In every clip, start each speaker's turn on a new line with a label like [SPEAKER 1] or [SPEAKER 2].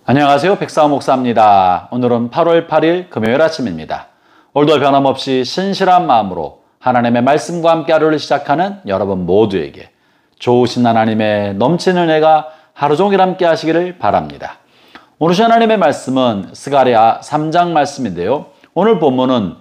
[SPEAKER 1] 안녕하세요. 백사오 목사입니다. 오늘은 8월 8일 금요일 아침입니다. 오늘도 변함없이 신실한 마음으로 하나님의 말씀과 함께 하루를 시작하는 여러분 모두에게 좋으신 하나님의 넘치는 은혜가 하루 종일 함께 하시기를 바랍니다. 오늘 하나님의 말씀은 스가랴 3장 말씀인데요. 오늘 본문은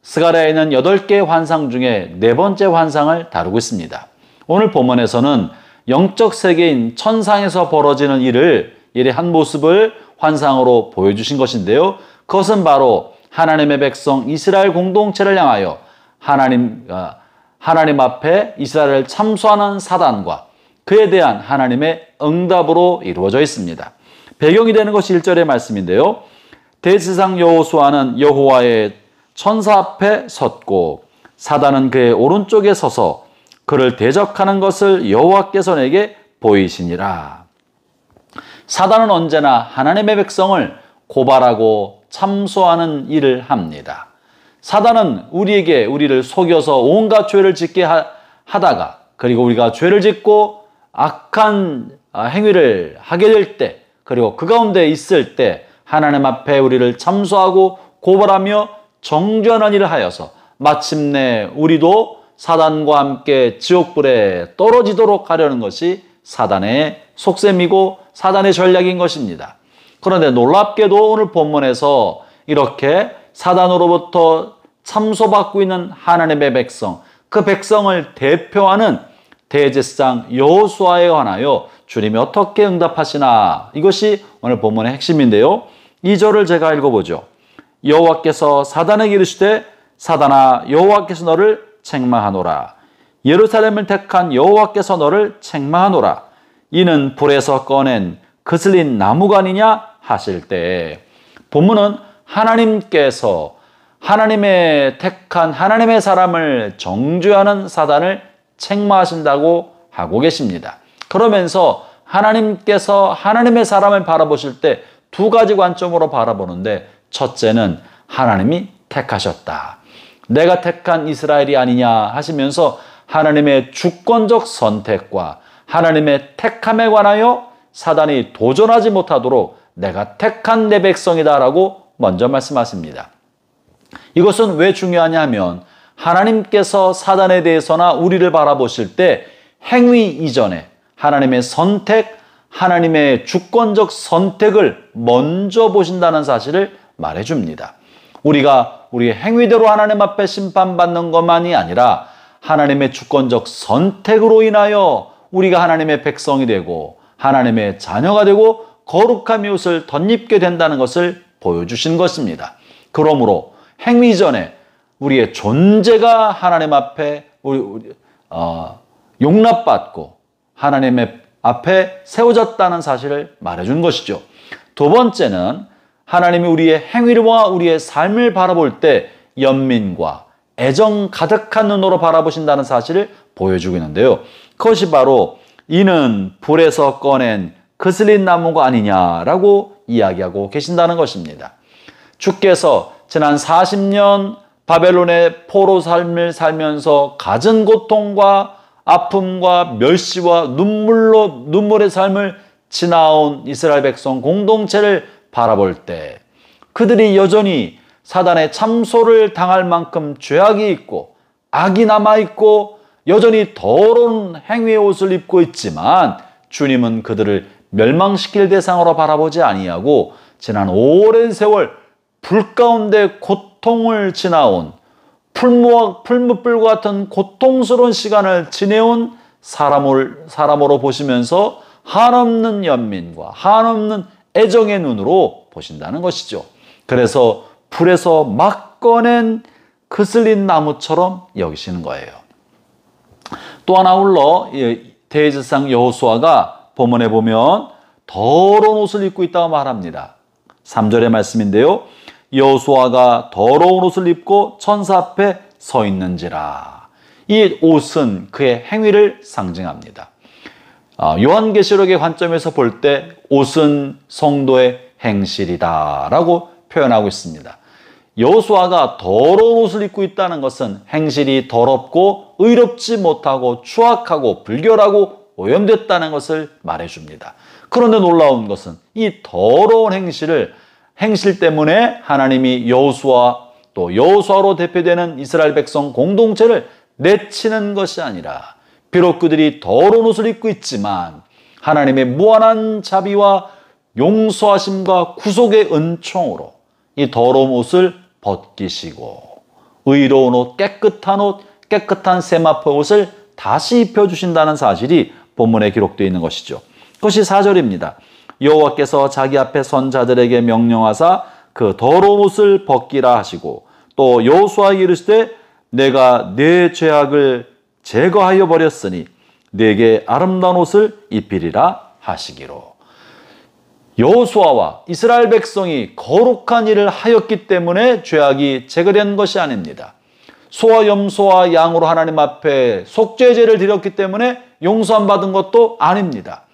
[SPEAKER 1] 스가랴에 있는 8개의 환상 중에 네 번째 환상을 다루고 있습니다. 오늘 본문에서는 영적 세계인 천상에서 벌어지는 일의 한 모습을 환상으로 보여주신 것인데요. 그것은 바로 하나님의 백성 이스라엘 공동체를 향하여 하나님 앞에 이스라엘을 참소하는 사단과 그에 대한 하나님의 응답으로 이루어져 있습니다. 배경이 되는 것이 1절의 말씀인데요. 대지상 여호수아는 여호와의 천사 앞에 섰고 사단은 그의 오른쪽에 서서 그를 대적하는 것을 여호와께서 내게 보이시니라. 사단은 언제나 하나님의 백성을 고발하고 참소하는 일을 합니다. 사단은 우리를 속여서 온갖 죄를 짓게 하다가 그리고 우리가 죄를 짓고 악한 행위를 하게 될 때 그리고 그 가운데 있을 때 하나님 앞에 우리를 참소하고 고발하며 정죄하는 일을 하여서 마침내 우리도 사단과 함께 지옥불에 떨어지도록 하려는 것이 사단의 속셈이고 사단의 전략인 것입니다. 그런데 놀랍게도 오늘 본문에서 이렇게 사단으로부터 참소받고 있는 하나님의 백성, 그 백성을 대표하는 대제사장 여호수아에 관하여 주님이 어떻게 응답하시나, 이것이 오늘 본문의 핵심인데요. 2절을 제가 읽어보죠. 여호와께서 사단에게 이르시되 사단아 여호와께서 너를 책망하노라. 예루살렘을 택한 여호와께서 너를 책망하노라. 이는 불에서 꺼낸 그슬린 나무가 아니냐 하실 때, 본문은 하나님께서 하나님의 택한 하나님의 사람을 정죄하는 사단을 책망하신다고 하고 계십니다. 그러면서 하나님께서 하나님의 사람을 바라보실 때 두 가지 관점으로 바라보는데, 첫째는 하나님이 택하셨다. 내가 택한 이스라엘이 아니냐 하시면서 하나님의 주권적 선택과 하나님의 택함에 관하여 사단이 도전하지 못하도록 내가 택한 내 백성이다 라고 먼저 말씀하십니다. 이것은 왜 중요하냐 하면 하나님께서 사단에 대해서나 우리를 바라보실 때 행위 이전에 하나님의 선택, 하나님의 주권적 선택을 먼저 보신다는 사실을 말해줍니다. 우리가 우리의 행위대로 하나님 앞에 심판받는 것만이 아니라 하나님의 주권적 선택으로 인하여 우리가 하나님의 백성이 되고 하나님의 자녀가 되고 거룩한 이웃을 덧입게 된다는 것을 보여주신 것입니다. 그러므로 행위 전에 우리의 존재가 하나님 앞에 용납받고 하나님의 앞에 세워졌다는 사실을 말해준 것이죠. 두 번째는 하나님이 우리의 행위와 우리의 삶을 바라볼 때 연민과 애정 가득한 눈으로 바라보신다는 사실을 보여주고 있는데요. 그것이 바로 이는 불에서 꺼낸 그슬린 나무가 아니냐라고 이야기하고 계신다는 것입니다. 주께서 지난 40년 바벨론의 포로 삶을 살면서 갖은 고통과 아픔과 멸시와 눈물의 삶을 지나온 이스라엘 백성 공동체를 바라볼 때 그들이 여전히 사단의 참소를 당할 만큼 죄악이 있고 악이 남아있고 여전히 더러운 행위의 옷을 입고 있지만 주님은 그들을 멸망시킬 대상으로 바라보지 아니하고 지난 오랜 세월 불 가운데 고통을 지나온 풀무불과 같은 고통스러운 시간을 지내온 사람으로 보시면서 한없는 연민과 한없는 애정의 눈으로 보신다는 것이죠. 그래서 불에서 막 꺼낸 그슬린 나무처럼 여기시는 거예요. 또 하나 홀로 대제사장 여호수아가 본문에 보면 더러운 옷을 입고 있다고 말합니다. 3절의 말씀인데요. 여호수아가 더러운 옷을 입고 천사 앞에 서 있는지라. 이 옷은 그의 행위를 상징합니다. 요한계시록의 관점에서 볼 때 옷은 성도의 행실이다 라고 표현하고 있습니다. 여호수아가 더러운 옷을 입고 있다는 것은 행실이 더럽고 의롭지 못하고 추악하고 불결하고 오염됐다는 것을 말해줍니다. 그런데 놀라운 것은 이 더러운 행실 때문에 하나님이 여호수아 또 여호수아로 대표되는 이스라엘 백성 공동체를 내치는 것이 아니라 비록 그들이 더러운 옷을 입고 있지만 하나님의 무한한 자비와 용서하심과 구속의 은총으로 이 더러운 옷을 벗기시고 의로운 옷, 깨끗한 세마포 옷을 다시 입혀주신다는 사실이 본문에 기록되어 있는 것이죠. 그것이 4절입니다. 여호와께서 자기 앞에 선 자들에게 명령하사 그 더러운 옷을 벗기라 하시고 또 여호수아에게 이르시되 내가 내 죄악을 제거하여 버렸으니 내게 아름다운 옷을 입히리라 하시기로. 여호수아와 이스라엘 백성이 거룩한 일을 하였기 때문에 죄악이 제거된 것이 아닙니다. 소와 염소와 양으로 하나님 앞에 속죄제를 드렸기 때문에 용서함 받은 것도 아닙니다.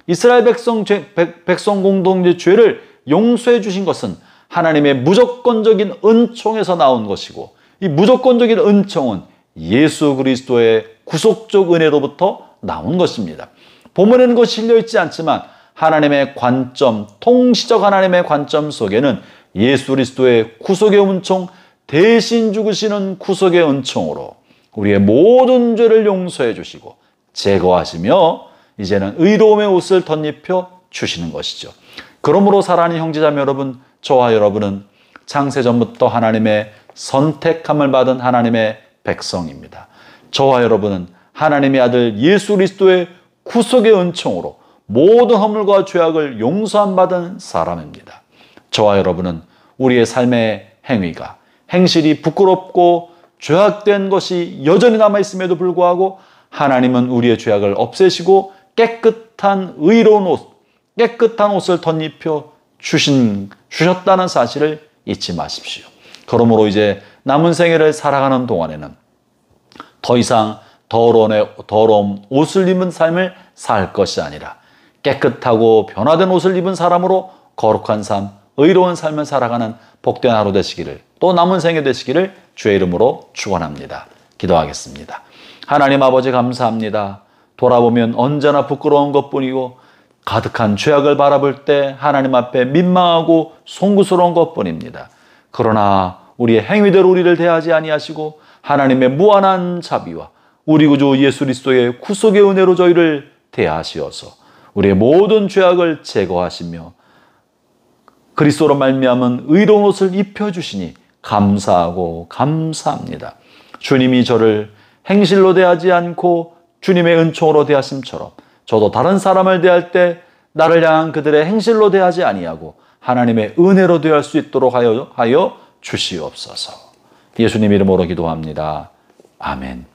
[SPEAKER 1] 이스라엘 백성 공동체 죄를 용서해 주신 것은 하나님의 무조건적인 은총에서 나온 것이고 이 무조건적인 은총은 예수 그리스도의 구속적 은혜로부터 나온 것입니다. 본문에는 그것이 실려있지 않지만 하나님의 관점, 통시적 하나님의 관점 속에는 예수 그리스도의 구속의 은총, 대신 죽으시는 구속의 은총으로 우리의 모든 죄를 용서해 주시고 제거하시며 이제는 의로움의 옷을 덧입혀 주시는 것이죠. 그러므로 사랑하는 형제자매 여러분, 저와 여러분은 창세전부터 하나님의 선택함을 받은 하나님의 백성입니다. 저와 여러분은 하나님의 아들 예수 그리스도의 구속의 은총으로 모든 허물과 죄악을 용서함 받은 사람입니다. 저와 여러분은 우리의 삶의 행실이 부끄럽고 죄악된 것이 여전히 남아있음에도 불구하고 하나님은 우리의 죄악을 없애시고 깨끗한 의로운 옷, 깨끗한 옷을 덧입혀 주셨다는 사실을 잊지 마십시오. 그러므로 이제 남은 생애를 살아가는 동안에는 더 이상 더러운 옷을 입은 삶을 살 것이 아니라 깨끗하고 변화된 옷을 입은 사람으로 거룩한 삶, 의로운 삶을 살아가는 복된 하루 되시기를, 또 남은 생애 되시기를 주의 이름으로 축원합니다. 기도하겠습니다. 하나님 아버지 감사합니다. 돌아보면 언제나 부끄러운 것뿐이고 가득한 죄악을 바라볼 때 하나님 앞에 민망하고 송구스러운 것뿐입니다. 그러나 우리의 행위대로 우리를 대하지 아니하시고 하나님의 무한한 자비와 우리 구주 예수 그리스도의 구속의 은혜로 저희를 대하시어서 우리의 모든 죄악을 제거하시며 그리스도로 말미암은 의로운 옷을 입혀주시니 감사하고 감사합니다. 주님이 저를 행실로 대하지 않고 주님의 은총으로 대하심처럼 저도 다른 사람을 대할 때 나를 향한 그들의 행실로 대하지 아니하고 하나님의 은혜로 대할 수 있도록 하여 주시옵소서. 예수님 이름으로 기도합니다. 아멘.